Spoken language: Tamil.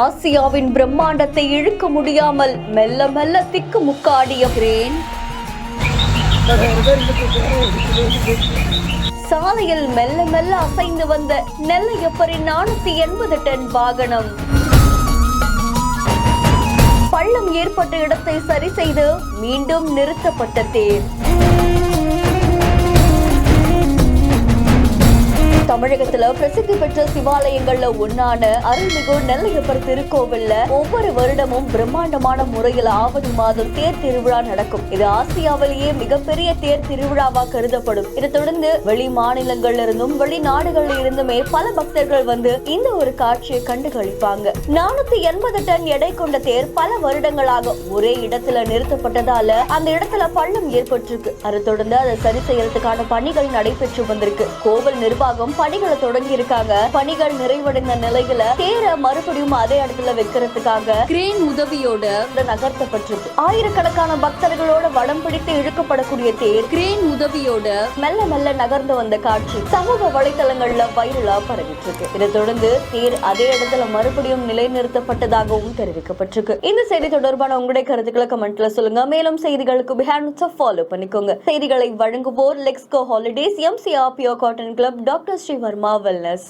ஆசியாவின் பிரம்மாண்டத்தை இழுக்க முடியாமல் மெல்ல மெல்ல திக்கு முக்காடிய கிரேன். சாலையில் மெல்ல மெல்ல அசைந்து வந்த நெல்லையப்பரின் 480 டன் வாகனம். பள்ளம் ஏற்பட்ட இடத்தை சரி செய்து மீண்டும் நிறுத்தப்பட்ட தேர். தமிழகத்துல பிரசித்தி பெற்ற சிவாலயங்கள்ல ஒன்னான அருள்மிகு நெல்லையப்பர் திருக்கோவில்ல ஒவ்வொரு வருடமும் பிரம்மாண்டமான முறையில் ஆவணி மாதம் தேர் திருவிழா நடக்கும். இது ஆசியாவிலேயே மிகப்பெரிய தேர் திருவிழாவா கருதப்படும். இதை தொடர்ந்து வெளி மாநிலங்கள்ல இருந்தும் வெளிநாடுகள்ல இருந்துமே பல பக்தர்கள் வந்து இந்த ஒரு காட்சியை கண்டு கழிப்பாங்க. 480 டன் எடை கொண்ட தேர் பல வருடங்களாக ஒரே இடத்துல நிறுத்தப்பட்டதால அந்த இடத்துல பள்ளம் ஏற்பட்டிருக்கு. அதை தொடர்ந்து அதை சரி செய்யறதுக்கான பணிகள் நடைபெற்று வந்திருக்கு. கோவில் நிர்வாகம் பணிகளை தொடங்கி இருக்காங்க. பணிகள் நிறைவடைந்த நிலையில தேர மறுபடியும் அதே இடத்துல வைக்கிறதுக்காக கிரேன் உதவியோட நகர்த்தப்பட்டிருக்கு. ஆயிரக்கணக்கான பக்தர்களோட வடம் பிடித்து இழுக்கப்படக்கூடிய தேர் கிரேன் உதவியோட மெல்ல மெல்ல நகர்ந்து வந்த காட்சி சமூக வலைதளங்கள்ல வைரலா பரவிட்டு இருக்கு. இதை தொடர்ந்து தேர் அதே இடத்துல மறுபடியும் நிலைநிறுத்தப்பட்டதாகவும் தெரிவிக்கப்பட்டிருக்கு. இந்த செய்தி தொடர்பான உங்களுடைய கருத்துக்களை கமெண்ட்ல சொல்லுங்க. மேலும் செய்திகளுக்கு பிஹேண்ட் ஃபாலோ பண்ணிக்கோங்க. செய்திகளை வழங்குவோர் Lexco holidays, MCR pure cotton club, doctor Shri Varma wellness.